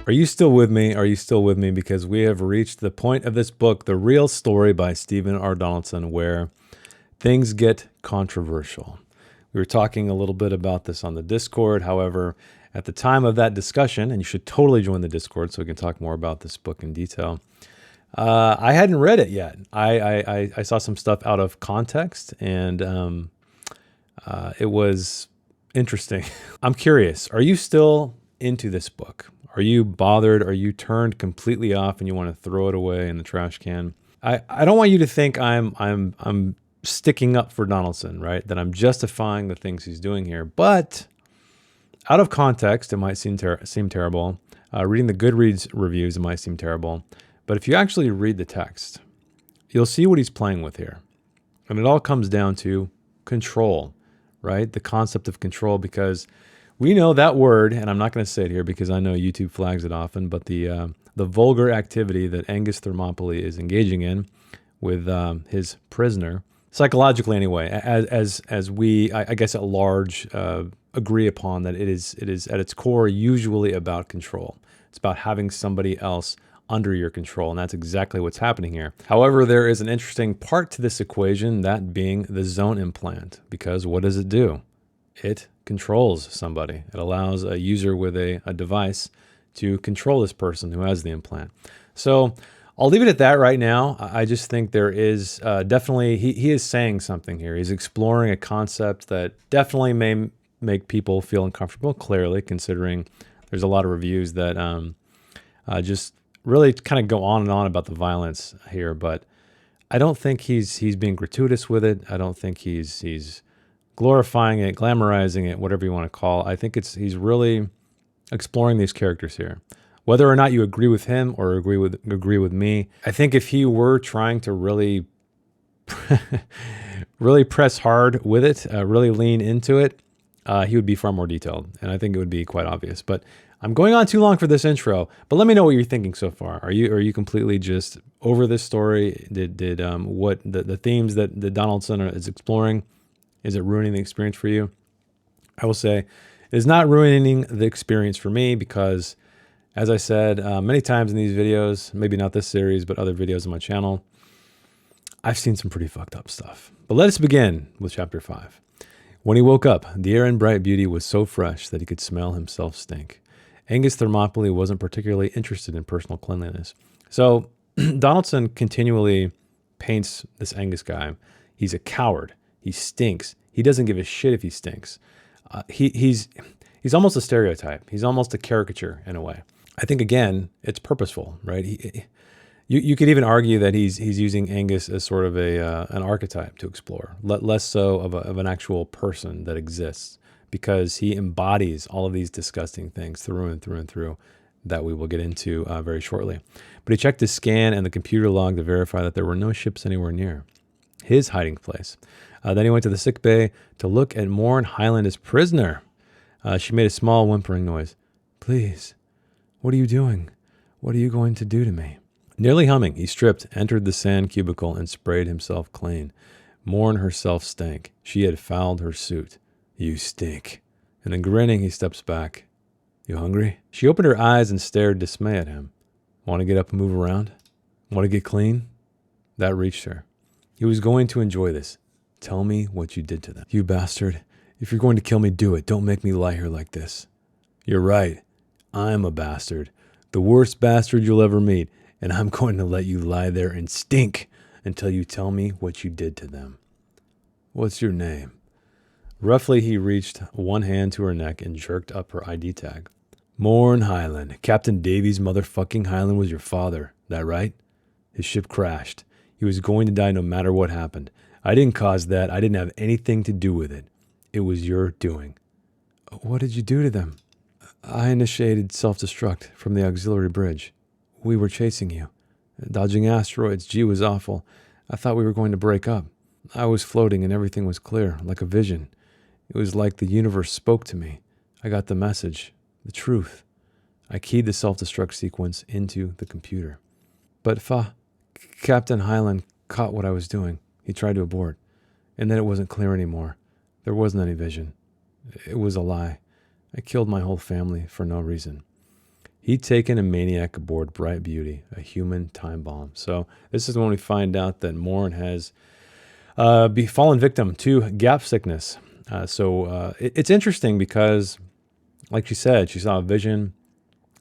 Are you still with me? Are you still with me? Because we have reached the point of this book, The Real Story by Stephen R. Donaldson, where things get controversial. We were talking a little bit about this on the Discord. However, at the time of that discussion, and you should totally join the Discord so we can talk more about this book in detail, I hadn't read it yet. I saw some stuff out of context, and it was interesting. I'm curious, are you still into this book? Are you bothered? Are you turned completely off and you want to throw it away in the trash can? I don't want you to think I'm sticking up for Donaldson, right? That I'm justifying the things he's doing here. But out of context, it might seem terrible. Reading the Goodreads reviews, it might seem terrible. But if you actually read the text, you'll see what he's playing with here. And it all comes down to control, right? The concept of control, because we know that word, and I'm not going to say it here because I know YouTube flags it often, but the vulgar activity that Angus Thermopylae is engaging in with his prisoner, psychologically anyway, as we, I guess at large, agree upon that it is at its core usually about control. It's about having somebody else under your control, and that's exactly what's happening here. However, there is an interesting part to this equation, that being the zone implant, because what does it do? It controls somebody. It allows a user with a device to control this person who has the implant. So I'll leave it at that right now. I just think there is definitely, he is saying something here. He's exploring a concept that definitely may make people feel uncomfortable, clearly, considering there's a lot of reviews that just really kind of go on and on about the violence here. But I don't think he's being gratuitous with it. I don't think he's glorifying it, glamorizing it, whatever you want to call it. I think he's really exploring these characters here. Whether or not you agree with him or agree with me, I think if he were trying to really really press hard with it, really lean into it, he would be far more detailed, and I think it would be quite obvious. But I'm going on too long for this intro, but let me know what you're thinking so far. Are you completely just over this story? Did what the themes that Donaldson is exploring, is it ruining the experience for you? I will say it is not ruining the experience for me because, as I said many times in these videos, maybe not this series, but other videos on my channel, I've seen some pretty fucked up stuff. But let us begin with chapter 5. When he woke up, the air in Bright Beauty was so fresh that he could smell himself stink. Angus Thermopylae wasn't particularly interested in personal cleanliness. So Donaldson continually paints this Angus guy. He's a coward. He stinks. He doesn't give a shit if he stinks. He's almost a stereotype. He's almost a caricature in a way. I think, again, it's purposeful, right? You could even argue that he's using Angus as sort of an archetype to explore, less so of an actual person that exists, because he embodies all of these disgusting things through and through and through that we will get into very shortly. But he checked his scan and the computer log to verify that there were no ships anywhere near his hiding place. Then he went to the sick bay to look at Morn Highland as prisoner. She made a small whimpering noise. Please, what are you doing? What are you going to do to me? Nearly humming, he stripped, entered the sand cubicle, and sprayed himself clean. Morn herself stank. She had fouled her suit. You stink. And then grinning, he steps back. You hungry? She opened her eyes and stared dismay at him. Want to get up and move around? Want to get clean? That reached her. He was going to enjoy this. Tell me what you did to them. You bastard. If you're going to kill me, do it. Don't make me lie here like this. You're right. I'm a bastard. The worst bastard you'll ever meet. And I'm going to let you lie there and stink until you tell me what you did to them. What's your name? Roughly, he reached one hand to her neck and jerked up her ID tag. Morn Highland. Captain Davies motherfucking Highland was your father. That right? His ship crashed. He was going to die no matter what happened. I didn't cause that. I didn't have anything to do with it. It was your doing. What did you do to them? I initiated self-destruct from the auxiliary bridge. We were chasing you. Dodging asteroids. Gee, was awful. I thought we were going to break up. I was floating and everything was clear, like a vision. It was like the universe spoke to me. I got the message, the truth. I keyed the self-destruct sequence into the computer. But Captain Highland caught what I was doing. He tried to abort. And then it wasn't clear anymore. There wasn't any vision. It was a lie. I killed my whole family for no reason. He'd taken a maniac aboard Bright Beauty, a human time bomb. So this is when we find out that Morn has fallen victim to gap sickness. It's interesting because, like she said, she saw a vision,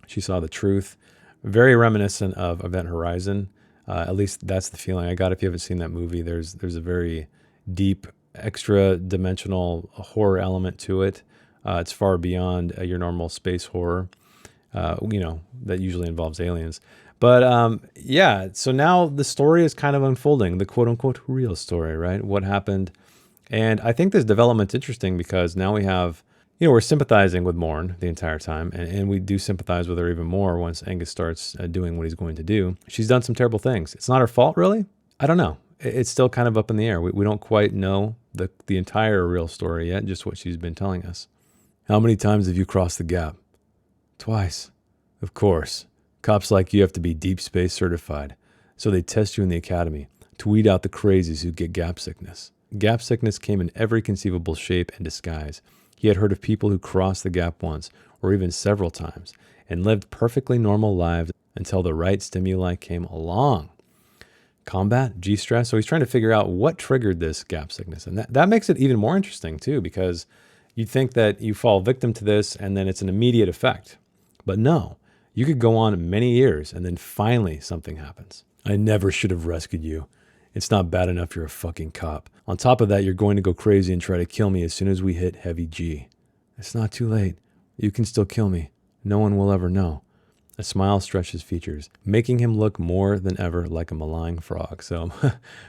she saw the truth, very reminiscent of Event Horizon. At least that's the feeling I got. If you haven't seen that movie, there's a very deep, extra dimensional horror element to it. It's far beyond your normal space horror, that usually involves aliens. But yeah, so now the story is kind of unfolding, the quote unquote real story, right? What happened? And I think this development's interesting because now we have, we're sympathizing with Morn the entire time, and we do sympathize with her even more once Angus starts doing what he's going to do. She's done some terrible things. It's not her fault, really? I don't know. It's still kind of up in the air. We don't quite know the entire real story yet, just what she's been telling us. How many times have you crossed the gap? Twice. Of course. Cops like you have to be deep space certified, so they test you in the academy to weed out the crazies who get gap sickness. Gap sickness came in every conceivable shape and disguise. He had heard of people who crossed the gap once, or even several times, and lived perfectly normal lives until the right stimuli came along. Combat, G-stress. So he's trying to figure out what triggered this gap sickness. And that makes it even more interesting too, because you'd think that you fall victim to this and then it's an immediate effect. But no, you could go on many years and then finally something happens. I never should have rescued you. It's not bad enough you're a fucking cop. On top of that, you're going to go crazy and try to kill me as soon as we hit heavy G. It's not too late. You can still kill me. No one will ever know. A smile stretched his features, making him look more than ever like a malign frog. So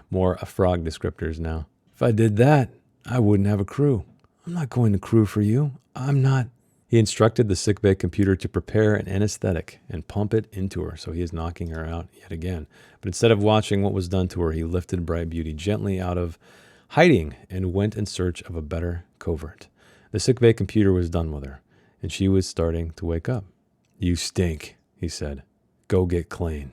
more frog descriptors now. If I did that, I wouldn't have a crew. I'm not going to crew for you. I'm not. He instructed the sickbay computer to prepare an anesthetic and pump it into her, so he is knocking her out yet again. But instead of watching what was done to her, he lifted Bright Beauty gently out of hiding and went in search of a better covert. The sickbay computer was done with her, and she was starting to wake up. You stink, he said. Go get clean.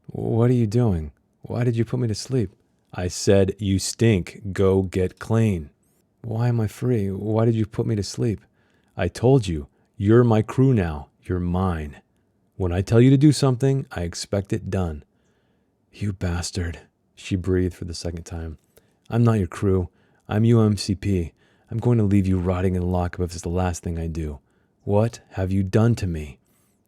What are you doing? Why did you put me to sleep? I said, you stink. Go get clean. Why am I free? Why did you put me to sleep? I told you, you're my crew now. You're mine. When I tell you to do something, I expect it done. You bastard, she breathed for the second time. I'm not your crew. I'm UMCP. I'm going to leave you rotting in lockup if it's the last thing I do. What have you done to me?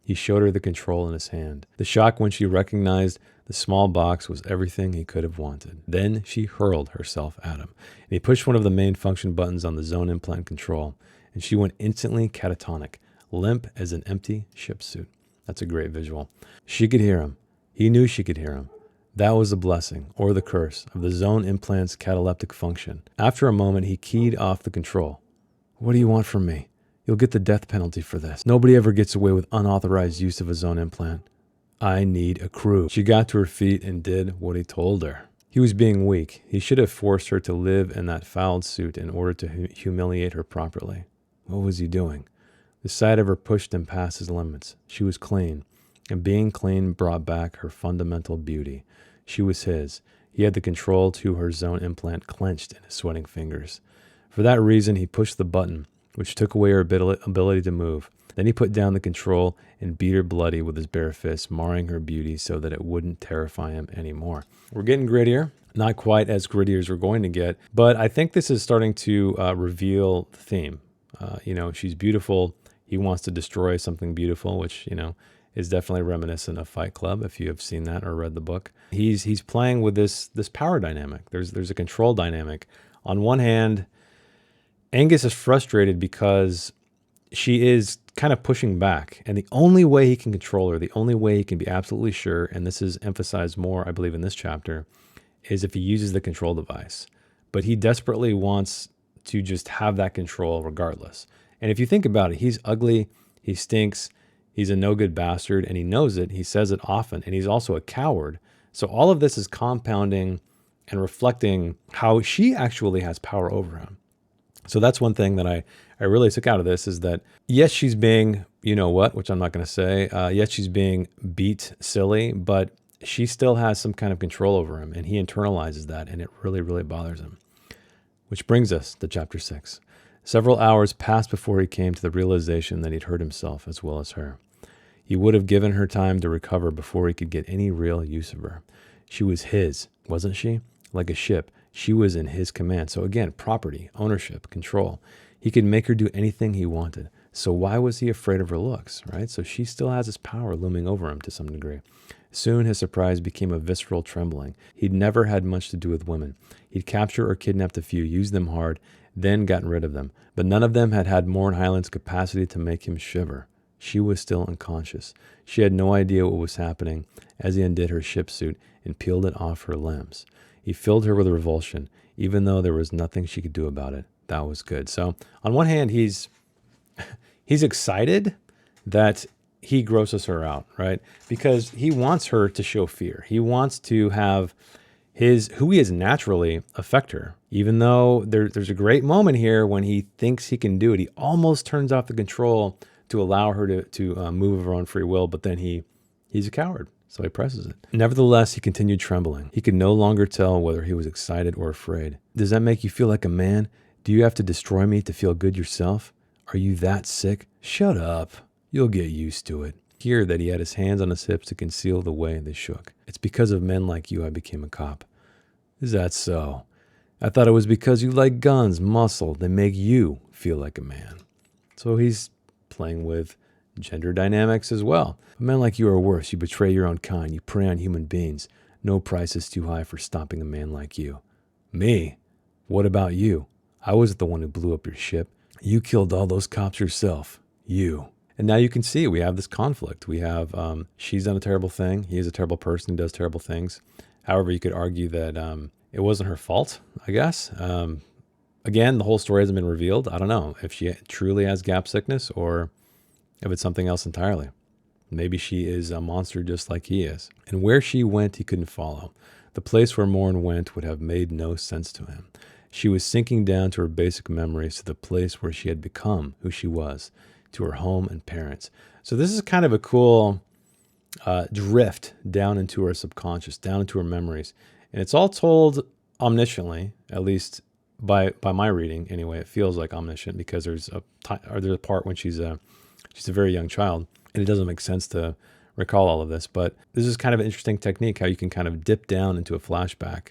He showed her the control in his hand. The shock when she recognized the small box was everything he could have wanted. Then she hurled herself at him, and he pushed one of the main function buttons on the zone implant control, and she went instantly catatonic, limp as an empty ship suit. That's a great visual. She could hear him. He knew she could hear him. That was the blessing, or the curse, of the zone implant's cataleptic function. After a moment, he keyed off the control. What do you want from me? You'll get the death penalty for this. Nobody ever gets away with unauthorized use of a zone implant. I need a crew. She got to her feet and did what he told her. He was being weak. He should have forced her to live in that fouled suit in order to humiliate her properly. What was he doing? The sight of her pushed him past his limits. She was clean, and being clean brought back her fundamental beauty. She was his. He had the control to her zone implant clenched in his sweating fingers. For that reason, he pushed the button, which took away her ability to move. Then he put down the control and beat her bloody with his bare fist, marring her beauty so that it wouldn't terrify him anymore. We're getting grittier. Not quite as gritty as we're going to get, but I think this is starting to reveal the theme. She's beautiful. He wants to destroy something beautiful, which, is definitely reminiscent of Fight Club, if you have seen that or read the book. He's playing with this power dynamic. There's a control dynamic. On one hand, Angus is frustrated because she is kind of pushing back, and the only way he can control her, the only way he can be absolutely sure, and this is emphasized more, I believe, in this chapter, is if he uses the control device. But he desperately wants to just have that control regardless. And if you think about it, he's ugly, he stinks, he's a no-good bastard, and he knows it. He says it often, and he's also a coward. So all of this is compounding and reflecting how she actually has power over him. So that's one thing that I really took out of this, is that, yes, she's being, which I'm not going to say. Yes, she's being beat silly, but she still has some kind of control over him, and he internalizes that, and it really, really bothers him. Which brings us to chapter 6. Several hours passed before he came to the realization that he'd hurt himself as well as her. He would have given her time to recover before he could get any real use of her. She was his, wasn't she? Like a ship, she was in his command. So again, property, ownership, control. He could make her do anything he wanted. So why was he afraid of her looks, right? So she still has his power looming over him to some degree. Soon his surprise became a visceral trembling. He'd never had much to do with women. He'd captured or kidnapped a few, used them hard, then gotten rid of them. But none of them had had Morin Highland's capacity to make him shiver. She was still unconscious. She had no idea what was happening as he undid her ship suit and peeled it off her limbs. He filled her with revulsion, even though there was nothing she could do about it. That was good. So on one hand, he's excited that he grosses her out, right? Because he wants her to show fear. He wants to have who he is naturally affect her. Even though there's a great moment here when he thinks he can do it. He almost turns off the control to allow her to move of her own free will, but then he's a coward, so he presses it. Nevertheless, he continued trembling. He could no longer tell whether he was excited or afraid. Does that make you feel like a man? Do you have to destroy me to feel good yourself? Are you that sick? Shut up. You'll get used to it. Hear that he had his hands on his hips to conceal the way they shook. It's because of men like you I became a cop. Is that so? I thought it was because you like guns, muscle, they make you feel like a man. So he's playing with gender dynamics as well. Men like you are worse. You betray your own kind. You prey on human beings. No price is too high for stopping a man like you. Me? What about you? I wasn't the one who blew up your ship. You killed all those cops yourself. You. And now you can see we have this conflict. We have she's done a terrible thing. He is a terrible person who does terrible things. However, you could argue that it wasn't her fault, I guess. Again, the whole story hasn't been revealed. I don't know if she truly has gap sickness or if it's something else entirely. Maybe she is a monster just like he is. And where she went, he couldn't follow. The place where Morin went would have made no sense to him. She was sinking down to her basic memories, to the place where she had become who she was, to her home and parents. So this is kind of a cool drift down into her subconscious, down into her memories. And it's all told omnisciently, at least by my reading anyway. It feels like omniscient because there's a part when she's a very young child, and it doesn't make sense to recall all of this. But this is kind of an interesting technique, how you can kind of dip down into a flashback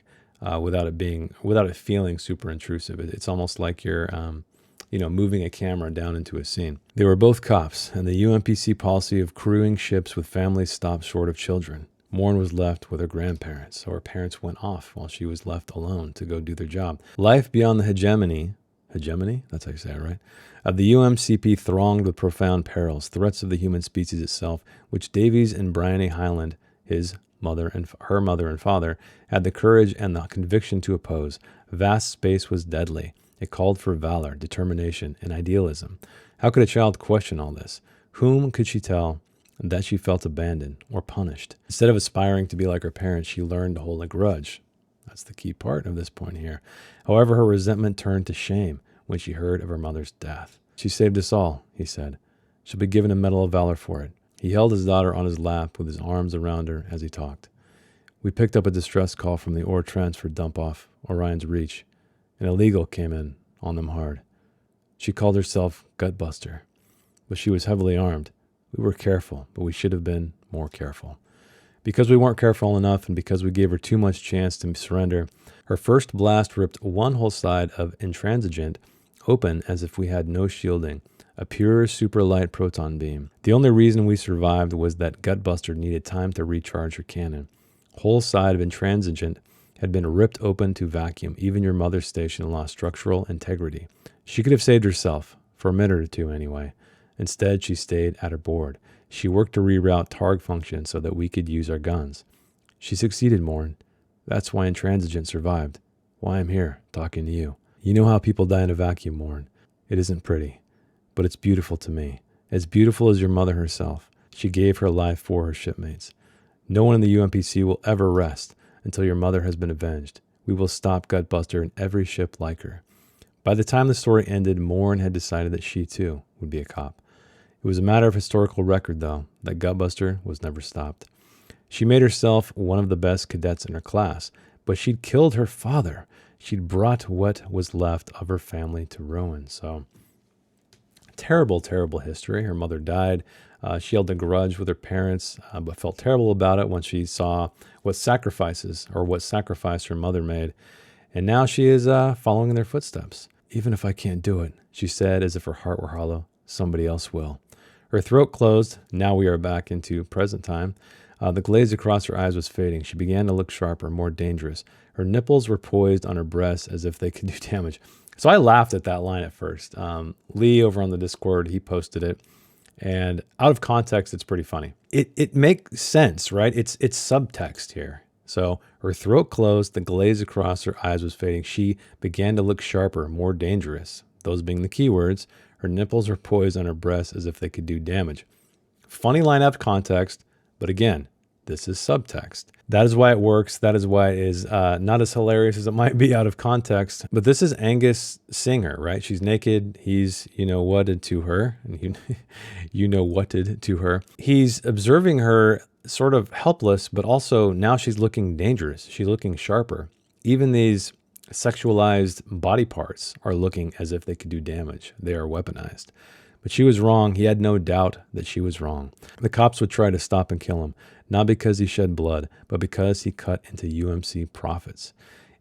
without it feeling super intrusive. It's almost like you're moving a camera down into a scene. They were both cops, and the UMPC policy of crewing ships with families stopped short of children. Morin was left with her grandparents, so her parents went off while she was left alone to go do their job. Life beyond the hegemony, that's how you say it, right? Of the UMCP thronged with profound perils, threats of the human species itself, which Davies and Bryony Highland, her mother and father, had the courage and the conviction to oppose. Vast space was deadly. It called for valor, determination, and idealism. How could a child question all this? Whom could she tell that she felt abandoned or punished? Instead of aspiring to be like her parents, she learned to hold a grudge. That's the key part of this point here. However, her resentment turned to shame when she heard of her mother's death. She saved us all, he said. She'll be given a Medal of Valor for it. He held his daughter on his lap with his arms around her as he talked. We picked up a distress call from the ore transfer dump off Orion's Reach. An illegal came in on them hard. She called herself Gutbuster, but she was heavily armed. We were careful, but we should have been more careful. Because we weren't careful enough and because we gave her too much chance to surrender, her first blast ripped one whole side of Intransigent open as if we had no shielding, a pure super light proton beam. The only reason we survived was that Gutbuster needed time to recharge her cannon. Whole side of Intransigent had been ripped open to vacuum. Even your mother's station lost structural integrity. She could have saved herself, for a minute or two anyway. Instead, she stayed at her board. She worked to reroute targ function so that we could use our guns. She succeeded, Morin. That's why Intransigent survived. Why I'm here, talking to you. You know how people die in a vacuum, Morin. It isn't pretty, but it's beautiful to me. As beautiful as your mother herself. She gave her life for her shipmates. No one in the UMPC will ever rest until your mother has been avenged. We will stop Gutbuster and every ship like her. By the time the story ended, Morin had decided that she, too, would be a cop. It was a matter of historical record, though, that Gutbuster was never stopped. She made herself one of the best cadets in her class, but she'd killed her father. She'd brought what was left of her family to ruin. So, terrible, terrible history. Her mother died. She held a grudge with her parents, but felt terrible about it when she saw what sacrifice her mother made. And now she is following in their footsteps. Even if I can't do it, she said, as if her heart were hollow, somebody else will. Her throat closed. Now we are back into present time. The glaze across her eyes was fading. She began to look sharper, more dangerous. Her nipples were poised on her breasts as if they could do damage. So I laughed at that line at first. Lee over on the Discord, he posted it. And out of context, it's pretty funny. It makes sense, right? It's subtext here. So her throat closed, the glaze across her eyes was fading. She began to look sharper, more dangerous. Those being the key words. Her nipples were poised on her breasts as if they could do damage. Funny line out of context, but again, this is subtext. That is why it works. That is why it is not as hilarious as it might be out of context. But this is Angus seeing her, right? She's naked. He's, whatted to her. And whatted to her. He's observing her sort of helpless, but also now she's looking dangerous. She's looking sharper. Even these sexualized body parts are looking as if they could do damage. They are weaponized. But she was wrong. He had no doubt that she was wrong. The cops would try to stop and kill him, not because he shed blood, but because he cut into UMC profits.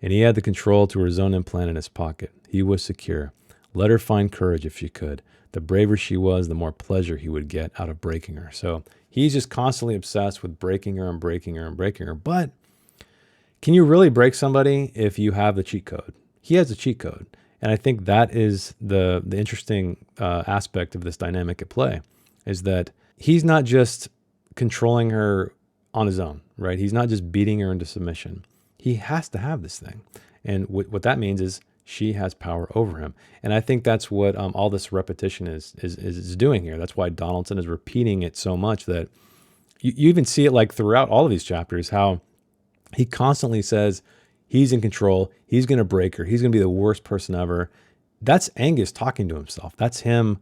And he had the control to her zone implant in his pocket. He was secure. Let her find courage if she could. The braver she was, the more pleasure he would get out of breaking her. So he's just constantly obsessed with breaking her and breaking her and breaking her. But can you really break somebody if you have the cheat code? He has a cheat code. And I think that is the interesting aspect of this dynamic at play, is that he's not just controlling her on his own, right? He's not just beating her into submission. He has to have this thing. And what that means is she has power over him. And I think that's what all this repetition is doing here. That's why Donaldson is repeating it so much that you even see it like throughout all of these chapters, how he constantly says he's in control. He's going to break her. He's going to be the worst person ever. That's Angus talking to himself. That's him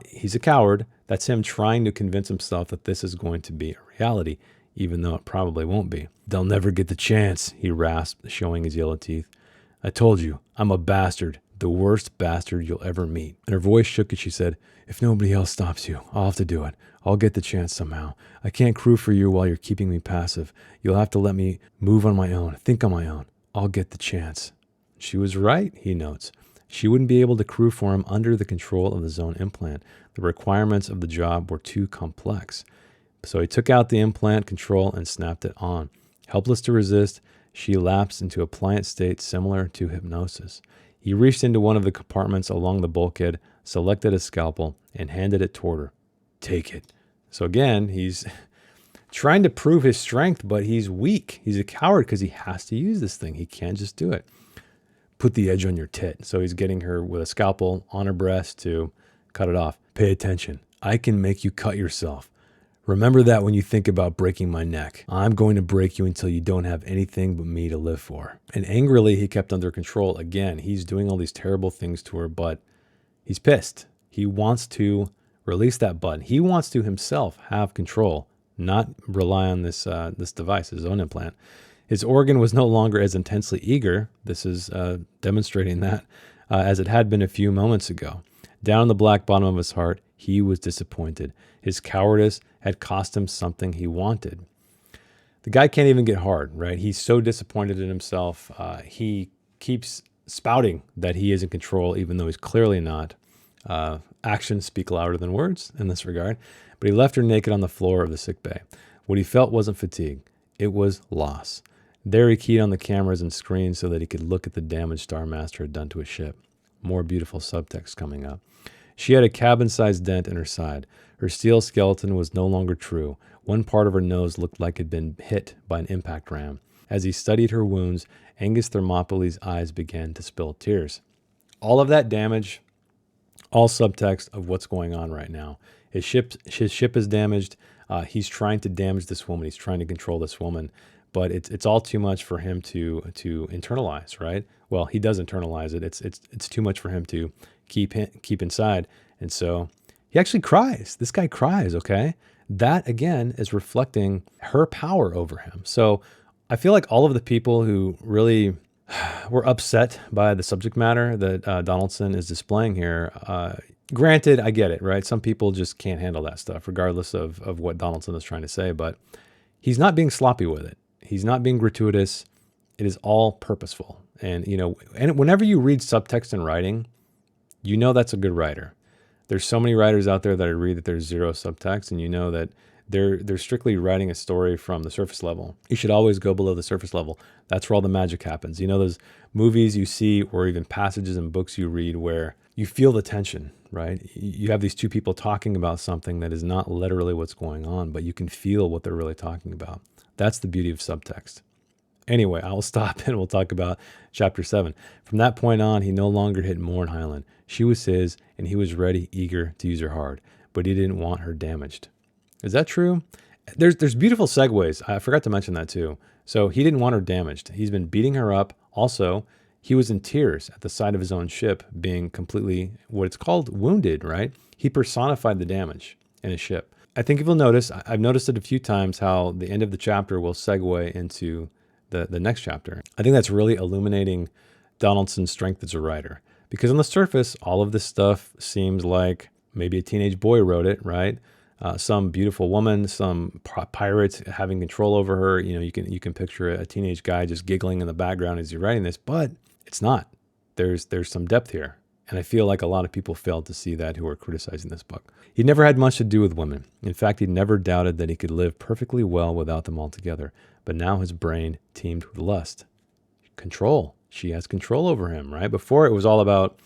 he's a coward. That's him trying to convince himself that this is going to be a reality, even though it probably won't be. They'll never get the chance, he rasped, showing his yellow teeth. I told you, I'm a bastard, the worst bastard you'll ever meet. And her voice shook as she said, if nobody else stops you, I'll have to do it. I'll get the chance somehow. I can't crew for you while you're keeping me passive. You'll have to let me move on my own, think on my own. I'll get the chance. She was right, he notes. She wouldn't be able to crew for him under the control of the zone implant. The requirements of the job were too complex. So he took out the implant control and snapped it on. Helpless to resist, she lapsed into a pliant state similar to hypnosis. He reached into one of the compartments along the bulkhead, selected a scalpel, and handed it toward her. Take it. So again, he's trying to prove his strength, but he's weak. He's a coward because he has to use this thing. He can't just do it. Put the edge on your tit. So he's getting her with a scalpel on her breast to cut it off. Pay attention. I can make you cut yourself. Remember that when you think about breaking my neck. I'm going to break you until you don't have anything but me to live for. And angrily, he kept under control. Again, he's doing all these terrible things to her, but he's pissed. He wants to release that button. He wants to himself have control, not rely on this device, his own implant. His organ was no longer as intensely eager, this is demonstrating that, as it had been a few moments ago. Down in the black bottom of his heart, he was disappointed. His cowardice had cost him something he wanted. The guy can't even get hard, right? He's so disappointed in himself. He keeps spouting that he is in control, even though he's clearly not. Actions speak louder than words in this regard. But he left her naked on the floor of the sickbay. What he felt wasn't fatigue. It was loss. There he keyed on the cameras and screens so that he could look at the damage Star Master had done to his ship. More beautiful subtext coming up. She had a cabin-sized dent in her side. Her steel skeleton was no longer true. One part of her nose looked like it had been hit by an impact ram. As he studied her wounds, Angus Thermopylae's eyes began to spill tears. All of that damage, all subtext of what's going on right now. His ship is damaged. He's trying to damage this woman. He's trying to control this woman. But it's all too much for him to internalize, right? Well, he does internalize it. It's too much for him to keep inside. And so he actually cries. This guy cries, okay? That, again, is reflecting her power over him. So I feel like all of the people who really were upset by the subject matter that Donaldson is displaying here, Granted, I get it, right? Some people just can't handle that stuff, regardless of what Donaldson is trying to say, but he's not being sloppy with it. He's not being gratuitous. It is all purposeful. And whenever you read subtext in writing, you know that's a good writer. There's so many writers out there that I read that there's zero subtext, and you know that they're strictly writing a story from the surface level. You should always go below the surface level. That's where all the magic happens. You know those movies you see, or even passages in books you read where you feel the tension, right? You have these two people talking about something that is not literally what's going on, but you can feel what they're really talking about. That's the beauty of subtext. Anyway, I'll stop and we'll talk about chapter 7. From that point on, he no longer hit Morn Highland. She was his, and he was ready, eager to use her hard, but he didn't want her damaged. Is that true? There's beautiful segues. I forgot to mention that too. So he didn't want her damaged. He's been beating her up. Also, he was in tears at the sight of his own ship being completely, what it's called, wounded, right? He personified the damage in his ship. I think if you'll notice, I've noticed it a few times how the end of the chapter will segue into the next chapter. I think that's really illuminating Donaldson's strength as a writer. Because on the surface, all of this stuff seems like maybe a teenage boy wrote it, right? Some beautiful woman, some pirate having control over her. You can picture a teenage guy just giggling in the background as you're writing this, but it's not. There's some depth here. And I feel like a lot of people failed to see that who are criticizing this book. He never had much to do with women. In fact, he never doubted that he could live perfectly well without them altogether. But now his brain teemed with lust. Control. She has control over him, right? Before it was all about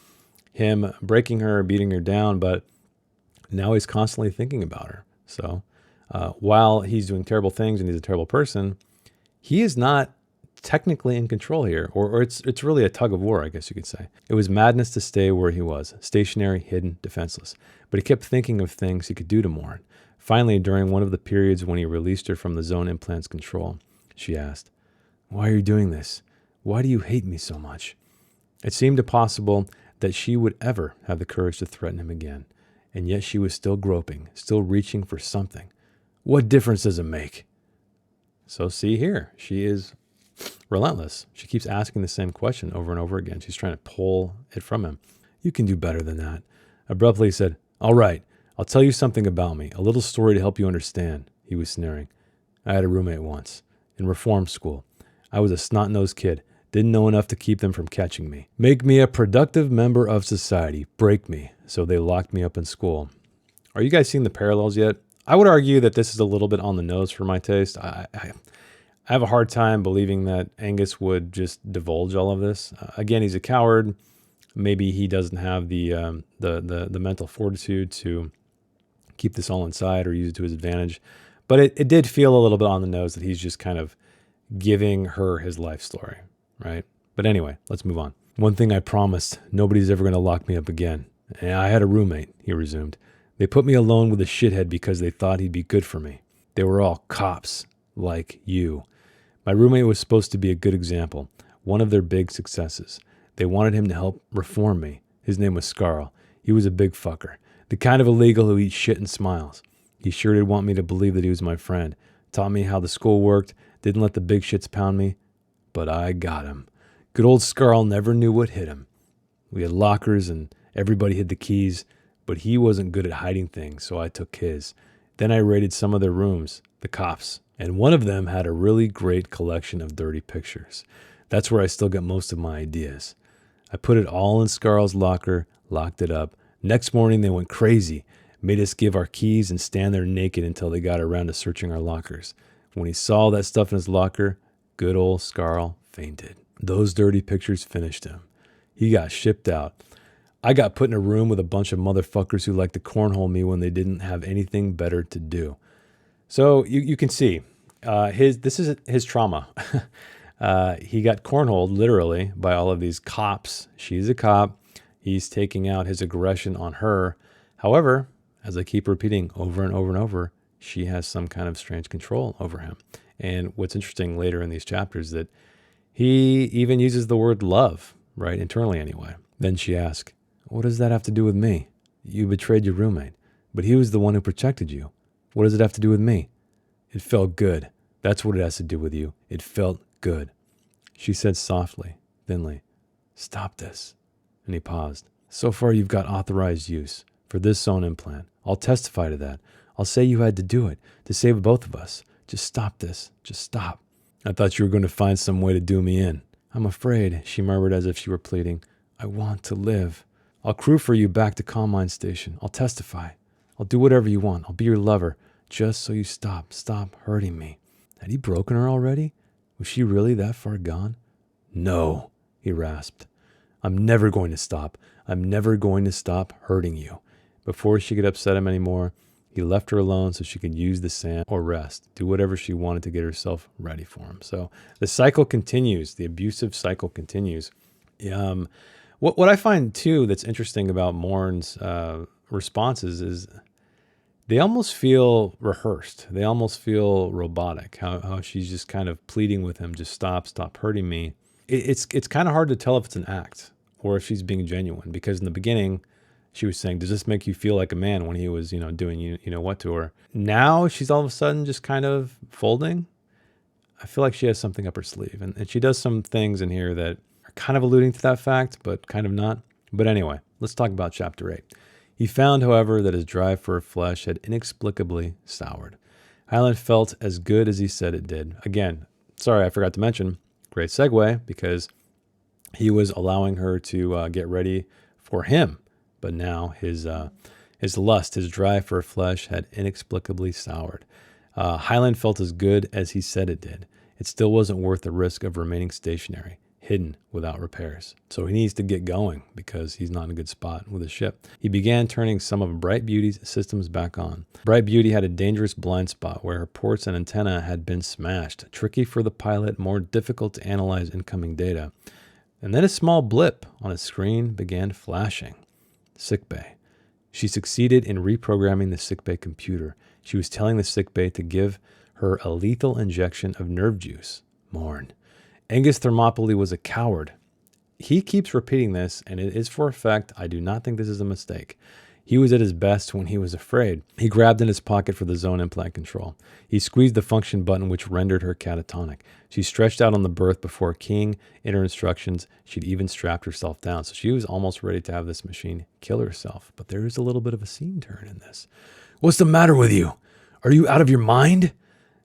him breaking her, beating her down, but now he's constantly thinking about her. So while he's doing terrible things and he's a terrible person, he is not technically in control here, or it's really a tug of war, I guess you could say. It was madness to stay where he was, stationary, hidden, defenseless. But he kept thinking of things he could do to Morn. Finally, during one of the periods when he released her from the zone implant's control, she asked, "Why are you doing this? Why do you hate me so much?" It seemed impossible that she would ever have the courage to threaten him again. And yet she was still groping, still reaching for something. What difference does it make? So see here, she is relentless. She keeps asking the same question over and over again. She's trying to pull it from him. You can do better than that. Abruptly he said, "All right, I'll tell you something about me, a little story to help you understand." He was sneering. "I had a roommate once, in reform school. I was a snot-nosed kid, didn't know enough to keep them from catching me. Make me a productive member of society, break me, so they locked me up in school." Are you guys seeing the parallels yet? I would argue that this is a little bit on the nose for my taste. I have a hard time believing that Angus would just divulge all of this. Again, he's a coward. Maybe he doesn't have the mental fortitude to keep this all inside or use it to his advantage. But it did feel a little bit on the nose that he's just kind of giving her his life story, right? But anyway, let's move on. "One thing I promised, nobody's ever going to lock me up again. And I had a roommate," he resumed. "They put me alone with a shithead because they thought he'd be good for me. They were all cops, like you. My roommate was supposed to be a good example, one of their big successes. They wanted him to help reform me. His name was Scarl. He was a big fucker, the kind of illegal who eats shit and smiles. He sure did want me to believe that he was my friend, taught me how the school worked, didn't let the big shits pound me. But I got him. Good old Scarl never knew what hit him. We had lockers and everybody hid the keys, but he wasn't good at hiding things, so I took his. Then I raided some of their rooms, the cops, and one of them had a really great collection of dirty pictures. That's where I still get most of my ideas. I put it all in Scarl's locker, locked it up. Next morning they went crazy, made us give our keys and stand there naked until they got around to searching our lockers. When he saw that stuff in his locker, good old Scarl fainted. Those dirty pictures finished him. He got shipped out. I got put in a room with a bunch of motherfuckers who liked to cornhole me when they didn't have anything better to do." So you can see, this is his trauma. He got cornholed literally by all of these cops. She's a cop. He's taking out his aggression on her. However, as I keep repeating over and over and over, she has some kind of strange control over him. And what's interesting later in these chapters that he even uses the word love, right? Internally anyway. Then she asks, "What does that have to do with me? You betrayed your roommate, but he was the one who protected you. What does it have to do with me?" "It felt good. That's what it has to do with you. It felt good." She said softly, thinly, "Stop this." And he paused. "So far you've got authorized use. for this zone implant. I'll testify to that. I'll say you had to do it to save both of us. Just stop this. Just stop. I thought you were going to find some way to do me in. I'm afraid, she murmured as if she were pleading. I want to live. I'll crew for you back to Combine Station. I'll testify. I'll do whatever you want. I'll be your lover. Just so you stop hurting me. Had he broken her already? Was she really that far gone? No, he rasped. I'm never going to stop. I'm never going to stop hurting you. Before she could upset him anymore, he left her alone so she could use the sand or rest, do whatever she wanted to get herself ready for him. So the cycle continues. The abusive cycle continues. What I find, too, that's interesting about Morn's responses is they almost feel rehearsed. They almost feel robotic, how she's just kind of pleading with him, just stop hurting me. It's kind of hard to tell if it's an act or if she's being genuine, because in the beginning, she was saying, does this make you feel like a man, when he was, doing you know what to her? Now she's all of a sudden just kind of folding. I feel like she has something up her sleeve. And she does some things in here that are kind of alluding to that fact, but kind of not. But anyway, let's talk about chapter 8. He found, however, that his drive for her flesh had inexplicably soured. Highland felt as good as he said it did. Again, sorry, I forgot to mention, great segue, because he was allowing her to get ready for him. But now his lust, his drive for her flesh had inexplicably soured. Highland felt as good as he said it did. It still wasn't worth the risk of remaining stationary, hidden without repairs. So he needs to get going because he's not in a good spot with his ship. He began turning some of Bright Beauty's systems back on. Bright Beauty had a dangerous blind spot where her ports and antenna had been smashed, tricky for the pilot, more difficult to analyze incoming data. And then a small blip on his screen began flashing. Sickbay. She succeeded in reprogramming the sickbay computer. She was telling the sickbay to give her a lethal injection of nerve juice. Morn. Angus Thermopylae was a coward. He keeps repeating this, and it is for a fact. I do not think this is a mistake. He was at his best when he was afraid. He grabbed in his pocket for the zone implant control. He squeezed the function button, which rendered her catatonic. She stretched out on the berth before keying in her instructions. She'd even strapped herself down, so she was almost ready to have this machine kill herself. But there is a little bit of a scene turn in this. What's the matter with you? Are you out of your mind?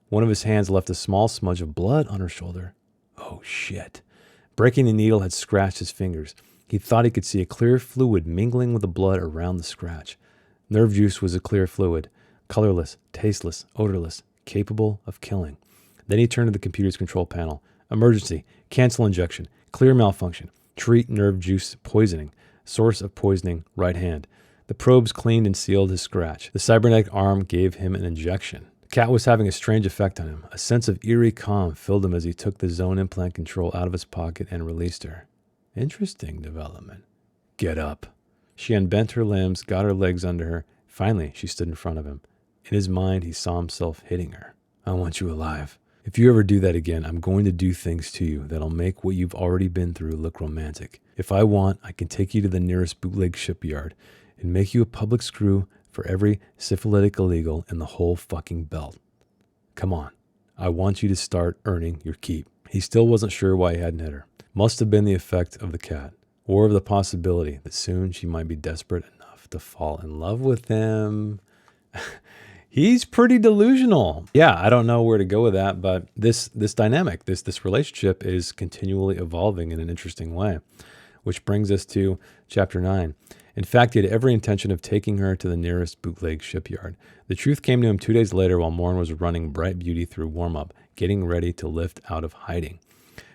One of his hands left a small smudge of blood on her shoulder. Oh, shit. Breaking the needle had scratched his fingers. He thought he could see a clear fluid mingling with the blood around the scratch. Nerve juice was a clear fluid, colorless, tasteless, odorless, capable of killing. Then he turned to the computer's control panel. Emergency, cancel injection, clear malfunction, treat nerve juice poisoning, source of poisoning, right hand. The probes cleaned and sealed his scratch. The cybernetic arm gave him an injection. The cat was having a strange effect on him. A sense of eerie calm filled him as he took the zone implant control out of his pocket and released her. Interesting development. Get up. She unbent her limbs, got her legs under her. Finally, she stood in front of him. In his mind, he saw himself hitting her. I want you alive. If you ever do that again, I'm going to do things to you that'll make what you've already been through look romantic. If I want, I can take you to the nearest bootleg shipyard and make you a public screw for every syphilitic illegal in the whole fucking belt. Come on. I want you to start earning your keep. He still wasn't sure why he hadn't hit her. Must have been the effect of the cat, or of the possibility that soon she might be desperate enough to fall in love with him. He's pretty delusional. Yeah, I don't know where to go with that, but this dynamic, this relationship is continually evolving in an interesting way, which brings us to chapter 9. In fact, he had every intention of taking her to the nearest bootleg shipyard. The truth came to him 2 days later while Morn was running Bright Beauty through warm-up, getting ready to lift out of hiding.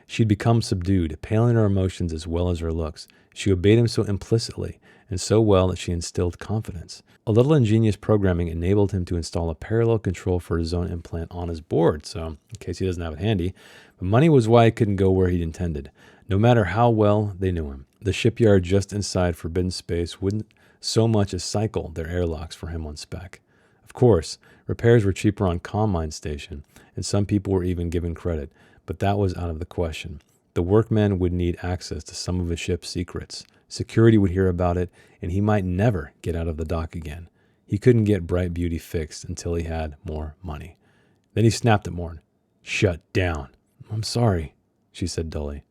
She'd become subdued, pale in her emotions as well as her looks. She obeyed him so implicitly and so well that she instilled confidence. A little ingenious programming enabled him to install a parallel control for his own implant on his board, so in case he doesn't have it handy. But money was why he couldn't go where he'd intended, no matter how well they knew him. The shipyard just inside Forbidden Space wouldn't so much as cycle their airlocks for him on spec. Of course, repairs were cheaper on Combine Station, and some people were even given credit, but that was out of the question. The workmen would need access to some of the ship's secrets. Security would hear about it, and he might never get out of the dock again. He couldn't get Bright Beauty fixed until he had more money. Then he snapped at Morn. Shut down. I'm sorry, she said dully.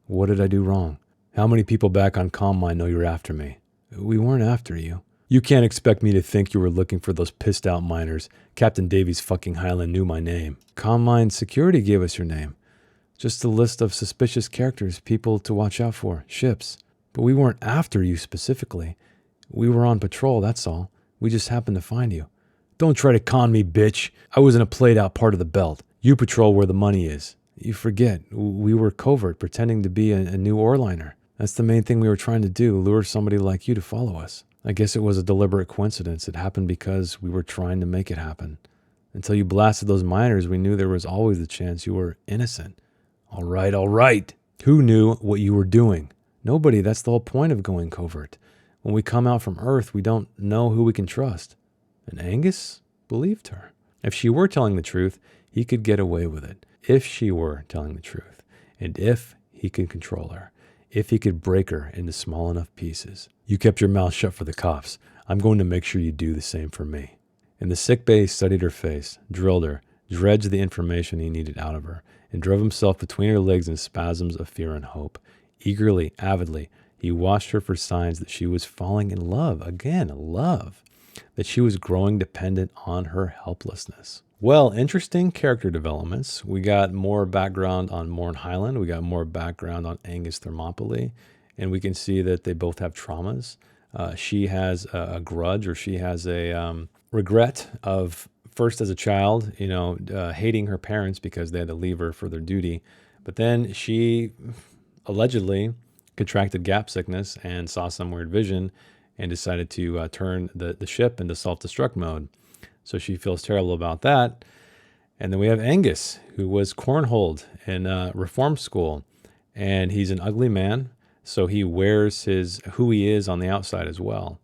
What did I do wrong? How many people back on Combine know you're after me? We weren't after you. You can't expect me to think you were looking for those pissed out miners. Captain Davies fucking Highland knew my name. Commine Security gave us your name. Just a list of suspicious characters, people to watch out for, ships. But we weren't after you specifically. We were on patrol, that's all. We just happened to find you. Don't try to con me, bitch. I was in a played out part of the belt. You patrol where the money is. You forget, we were covert, pretending to be a new oreliner. That's the main thing we were trying to do, lure somebody like you to follow us. I guess it was a deliberate coincidence. It happened because we were trying to make it happen. Until you blasted those miners, we knew there was always the chance you were innocent. All right. Who knew what you were doing? Nobody. That's the whole point of going covert. When we come out from Earth, we don't know who we can trust. And Angus believed her. If she were telling the truth, he could get away with it. If she were telling the truth. And if he could control her. If he could break her into small enough pieces. You kept your mouth shut for the cops. I'm going to make sure you do the same for me. In the sickbay, he studied her face, drilled her, dredged the information he needed out of her, and drove himself between her legs in spasms of fear and hope. Eagerly, avidly, he watched her for signs that she was falling in love. Again, love. That she was growing dependent on her helplessness. Well, interesting character developments. We got more background on Morn Highland. We got more background on Angus Thermopylae. And we can see that they both have traumas. She has a grudge, or she has a regret of first as a child, hating her parents because they had to leave her for their duty. But then she allegedly contracted gap sickness and saw some weird vision and decided to turn the ship into self-destruct mode. So she feels terrible about that. And then we have Angus, who was cornholed in reform school. And he's an ugly man, so he wears who he is on the outside as well.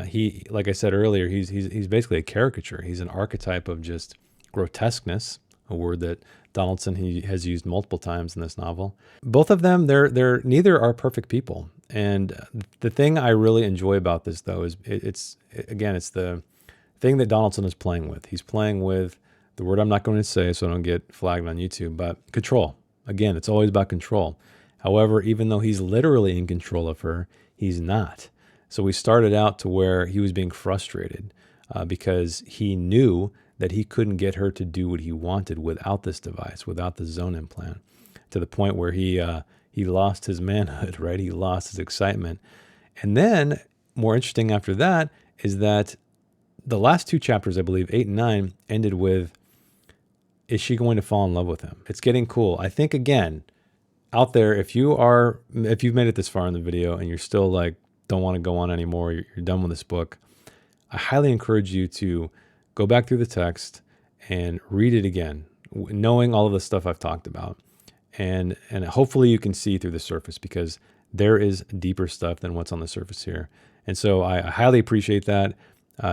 He, like I said earlier, he's basically a caricature. He's an archetype of just grotesqueness, a word that Donaldson he has used multiple times in this novel. Both of them, they're neither are perfect people. And the thing I really enjoy about this, though, is it's the thing that Donaldson is playing with. He's playing with the word I'm not going to say so I don't get flagged on YouTube, but control. Again, it's always about control. However, even though he's literally in control of her, he's not. So we started out to where he was being frustrated because he knew that he couldn't get her to do what he wanted without this device, without the zone implant, to the point where he lost his manhood, right? He lost his excitement. And then, more interesting after that, is that the last two chapters, I believe, 8 and 9, ended with, is she going to fall in love with him? It's getting cool. I think, again, out there, if you've made it this far in the video and you're still like, don't want to go on anymore, you're done with this book, I highly encourage you to go back through the text and read it again, knowing all of the stuff I've talked about. And hopefully you can see through the surface, because there is deeper stuff than what's on the surface here. And so I highly appreciate that.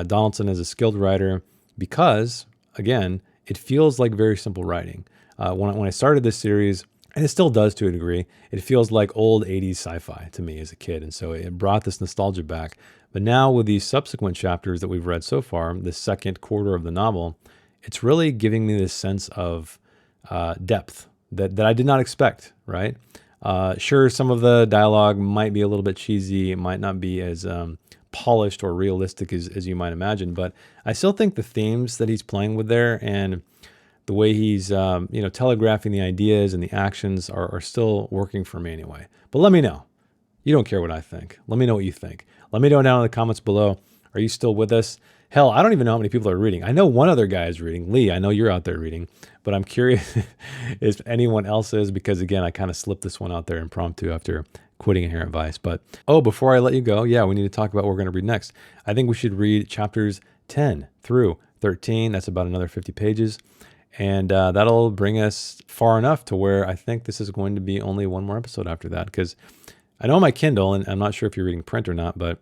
Donaldson is a skilled writer because, again, it feels like very simple writing. When I started this series, and it still does to a degree, it feels like old 80s sci-fi to me as a kid. And so it brought this nostalgia back. But now with these subsequent chapters that we've read so far, the second quarter of the novel, it's really giving me this sense of depth that I did not expect, right? Sure, some of the dialogue might be a little bit cheesy. It might not be as polished or realistic as you might imagine, but I still think the themes that he's playing with there and the way he's telegraphing the ideas and the actions are still working for me anyway. But let me know. You don't care what I think. Let me know what you think. Let me know down in the comments below. Are you still with us? Hell, I don't even know how many people are reading. I know one other guy is reading. Lee, I know you're out there reading, but I'm curious if anyone else is, because again, I kind of slipped this one out there impromptu after quitting Inherent Vice. But before I let you go, we need to talk about what we're going to read next. I think we should read chapters 10 through 13. That's about another 50 pages. And that'll bring us far enough to where I think this is going to be only one more episode after that, because I know my Kindle, and I'm not sure if you're reading print or not, but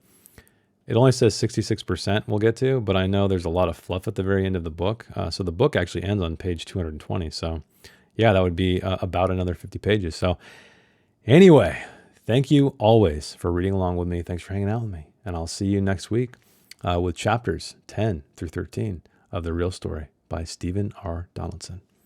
it only says 66% we'll get to, but I know there's a lot of fluff at the very end of the book. So the book actually ends on page 220. So that would be about another 50 pages. So anyway, thank you always for reading along with me. Thanks for hanging out with me. And I'll see you next week with chapters 10 through 13 of The Real Story by Stephen R. Donaldson.